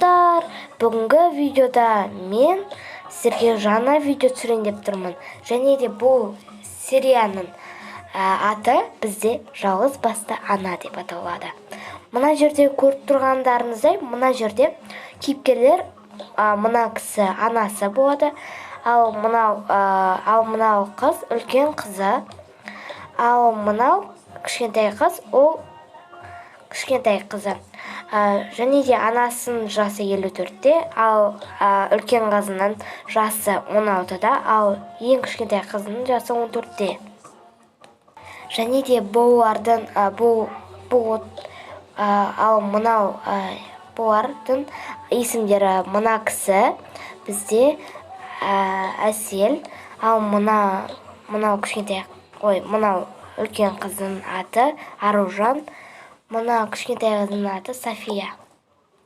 достар, бүгінгі видеода мен сіздерге жаңа видео түсірейін деп тұрмын. Және де бұл серияның аты бізде жалғыз басты ана деп аталады. Мына жерде көріп тұрғандарыңыздай, мына жерде кейіпкерлер мына кісі анасы болады, ал мынау қыз үлкен қызы, ал мынау кішкентай қыз ол кішкентай қызы. Және де анасының жасы 54-те, ал үлкен қызының жасы 16-да, ал ең кішкентай қызының жасы 14-те. Және де бұлардың бұлардың есімдері: мына кісі бізде Әсел, ал мынау үлкен қыздың аты Аружан, мына кішкентай қыздың аты София.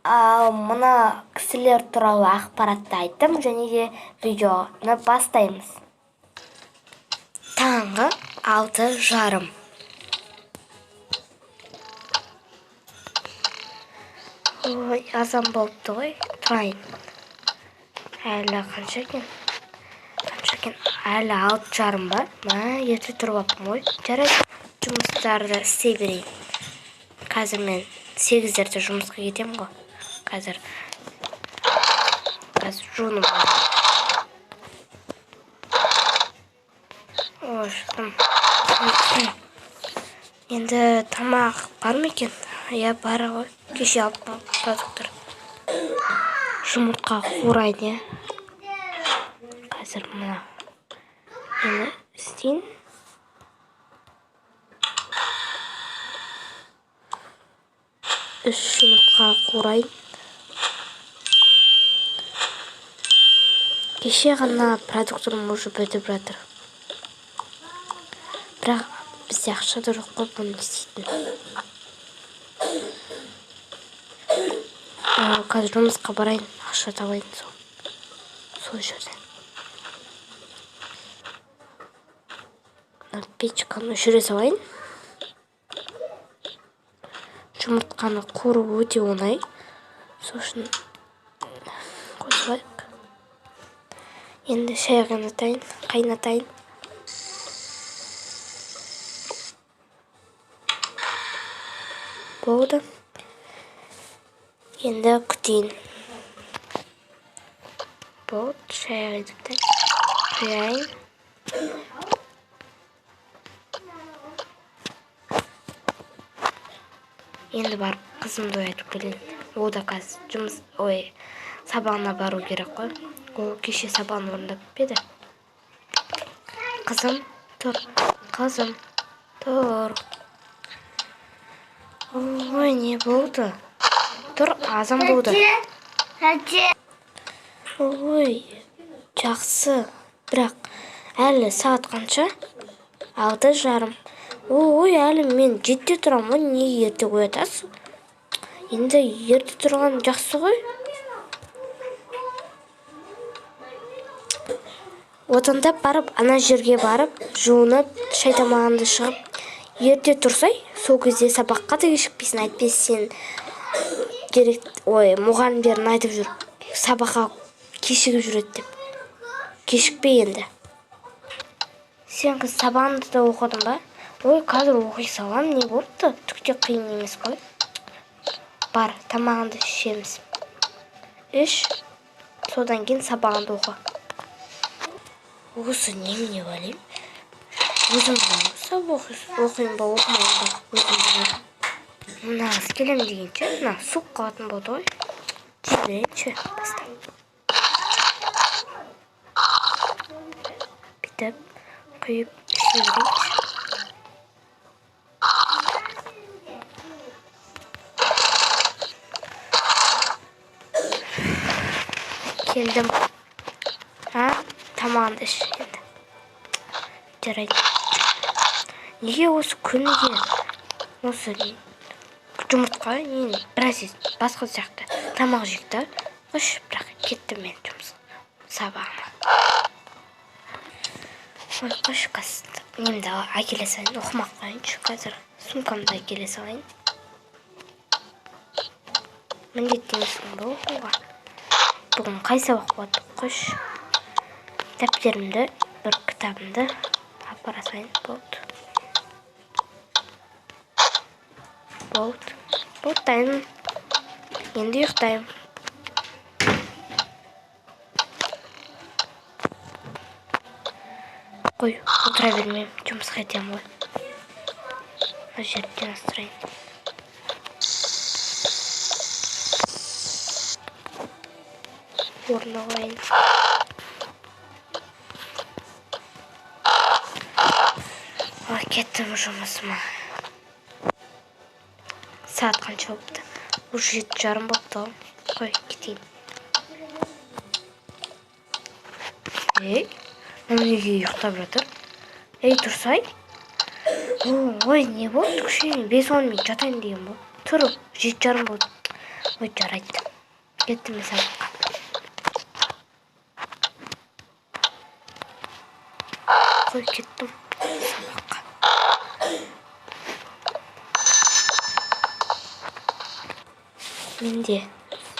Ал мына кісілер туралы ақпаратты айттым, және де видеоны бастаймыз. Таңғы 6:30. Ой, азан болыпты ғой, тұрайын. Әлі қанша екен? Әлі 6:30 ба? Ерте тұрып аппын ғой. Жарайды, жұмыстарды істей берейін. Қазір мен 8-дерде жұмысқа кетем ғой. Қазір жуынып алайын. Ой, шықтым. Енді тамақ бар ма екен? Я бар ғой. Кеше алып продукттар. Жұмыртқа қурайды. Қазір мына енді істейін. Жұмыртқа қурайын. Кеше ғана продукторым уже бітіп жатыр. Бірақ бізде ақша да жоқ қой бұны істейтін. Қазір жұмысқа барайын, ақша табайын сол жерден. Печканы өшіре салайын. Жұмыртқаны қуыру өте оңай. Сол үшін қосылайық. Енді шай қайнатайын. Болды. Енді күтейін. Болды, шай құяйын. Енді барып қызымды оятып келейін. Ол да қазір сабағына бару керек қой. Ол кеше сабағын орындап беді. Қызым, тұр. Қызым, тұр. Ой, не болды? Тұр, азан болды. Ой, жақсы. Бірақ әлі сағат қанша? 6:30. Ой, әлі мен 7-те тұрам ғой, неге ерте оятасың? Енді ерте тұрған жақсы ғой. Отандап барып, ана жерге барып, жуынып, шай тамағыңды шығып, ерте тұрсай, сол кезде сабаққа да кешікпейсің. Әйтпесе сен мұғалімдерін айтып жүр, сабаққа кешігіп жүреді деп. Кешікпей енді. Сен қыз сабағыңды да оқыдың ба? Ой, қазір оқи салам, не болыпты? Түкте қиын емес қой. Бар, тамағыңды ішеміз. Іш, содан кейін сабағыңды оқы. Осы немене ойлайым? Өзім сабақ оқиын ба, оқымайын ба? Өзім білем. Мына қыз келем дегенше, мына суық қалатын болды ғой. Жіберейінші, бастап. Бүйтіп, құйып, жіберейінші. Келдім. Тамағынды іш енді. Жарайды. Неге осы күніге осы жұмыртқа біраз басқа сияқты тамақ жекті. Қош, бірақ кеттім мен сабағыма. Ой, қош, немді әкеле салайын, оқымақ қойыншы. Қазір сумкамды әкеле салайын. міндеттемесін бұл оқуға. Бүгін қай сабақ болады? Қош. Дәптерімді, бір кітабымды апара салайын. Болды. Дайын. Енді ұйықтаймын. Қой, отыра бермеймін. Жұмысқа кетемін ғой. Мына жерден астырайын. Орнына қойайын. Кеттім жұмысыма. Сағат қанша болыпты? Уже 7:30 болыпты. Қой, кетейін. Мына неге ұйықтап жатыр? Тұрсай. Ой, не болды? Кішкене 5-10 минут жатайын деген бұл. Тұр, 7:30 болды. Ой, жарайды. Кеттім мен сабаққа. Қой, кеттім сабаққа. Менде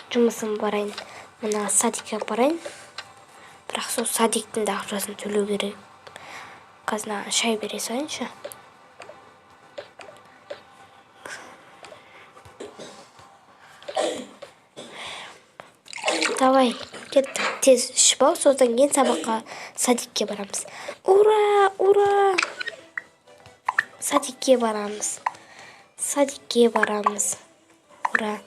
жұмысым барайын. Мына садикке барайын. Бірақ сол садиктің де ақшасын төлеу керек. Қазына шай бере салайыншы. Давай, кеттік. Тез ішіп ал, содан кейін сабаққа садикке барамыз. Ура! Садикке барамыз. Ура!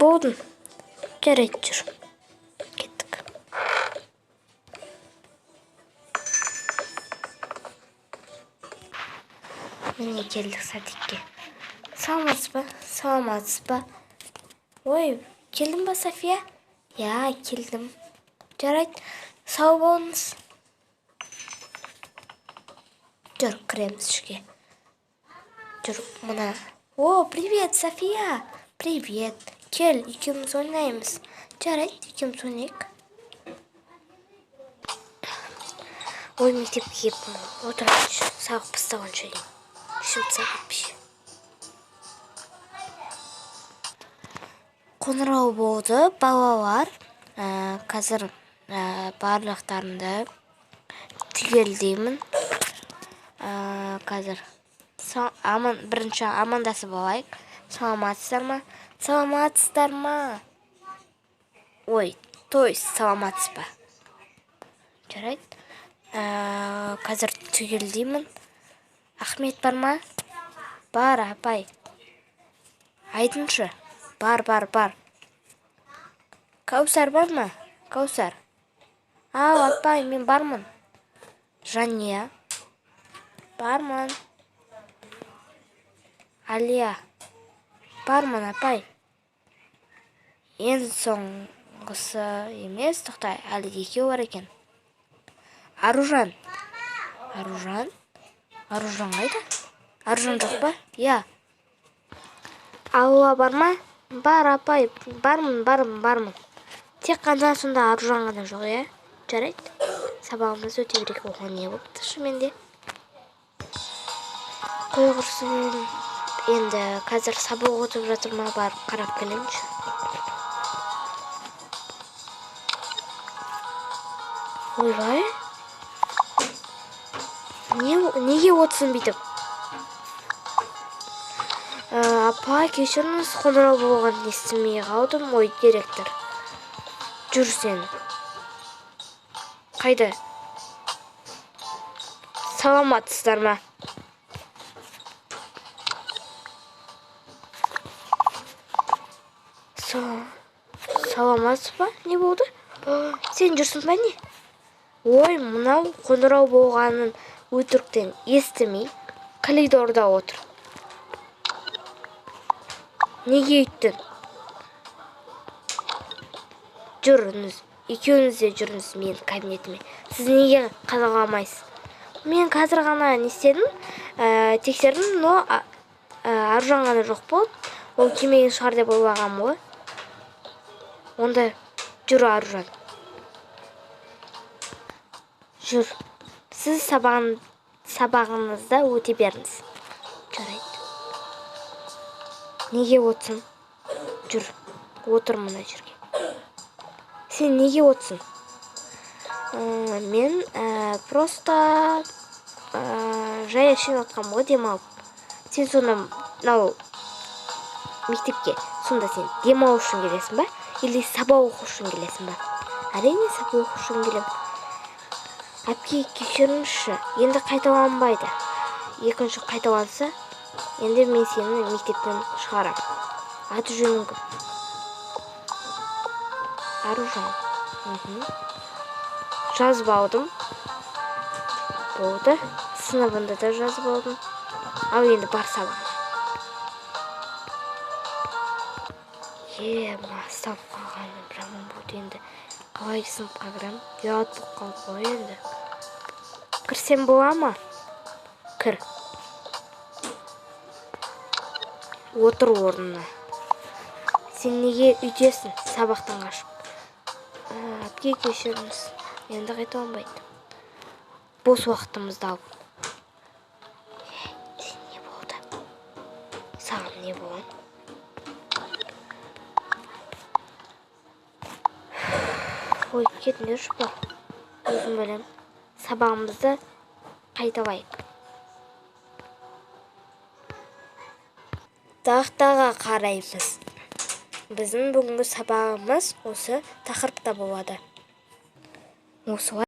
Болдың. Жарайды, жүр. Кеттік. Міне келдік садикке. Саламатсыз ба? Ой, келдің ба, София? Я, келдім. Жарайды, сау болыңыз. Жүр, кіреміз ішке. Жүр, мұна. О, привет, София. Привет. Кел, екеуміз ойнаймыз. Жарайды, екеуміз ойнайық. Ой, мектепке кеппін. Отырайыншы, сабақ бастағанша дейін. Шымтса кетпейші. Қоңырау болды, балалар. Қазір барлықтарымды түгелдеймін. Қазір бірінші амандасып алайық. Саламатсыздар ма? Ой, саламатсыз ба? Жарайды. Қазір түгелдеймін. Ахмет бар ма? Бар, апай. Айтыншы. Бар. Каусар бар ма? Каусар. Апай, мен бармын. Жания. Бармын. Алия. Бармын, апай. Ең соңғысы емес, тоқтай, әлі екеу бар екен. Аружан қайда? Аружан жоқ па? Я. Алла бар ма? Бар, апай. Бармын. Тек қана сонда Аружан ғана жоқ, я? Жарайды. Сабағымыз өте керек оған не болыпты шыменде. Қой құрсын. Енді қазір сабақ өтіп жатыр ма, бар қарап келемінші. Ойбай. Неге отсын бүйтіп? Апа, кешіріңіз, қоңырау болған естімей қалдым. Ой, директор. Жүр сен. Қайда? Саламатсыздар ма? Саламатсыз ба? Не болды? Сен жүрсің ба не? Ой, мынау қоңырау болғанын өтіріктен естімей, коридорда отыр. Неге үйттің? Жүріңіз, екеуіңіз де жүріңіз менің кабинетіме. Сіз неге қадағаламайсыз? Мен қазір ғана не істедім? Тексердім, но Аружан ғана жоқ болды. Ол келмеген шығар деп ойлағам ғой. Онда жүр, Аружан. Жүр. Сіз сабағыңызда өте беріңіз. Жарайды. Неге отсың? Жүр, отыр мына жерге. Сен неге отсың? Мен просто жай әшейін отқам ғой, демалып. Сен сонда мынау мектепке сонда сен демалу үшін келесің ба? Или сабақ оқу үшін келесің ба? Әрине сабақ оқу үшін келем. Әпке, кешіріңізші, енді қайталанбайды. Екінші қайталанса, енді мен сені мектептен шығарам. Аты жөнің кім? Аружан. Жазып алдым. Болды. Сыныбында да жазып алдым. Ал енді бар сабағына. Мастап қалғаным жаман болды енді. Қалай сыныпқа кірем? Ұят болып қалды ғой енді. Кірсем бола ма? Кір. Отыр орнына. Сен неге үйтесің сабақтан қашып? Әпке, кешіріңіз. Енді қайталанбайды. Бос уақытымызды алып. Сен не болды? Саған не болған? Ой, кетіңдерші ба. Өзім білем. Сабағымызды қайталайық. Тақтаға қараймыз. Біздің бүгінгі сабағымыз осы тақырыпта болады. Осылай.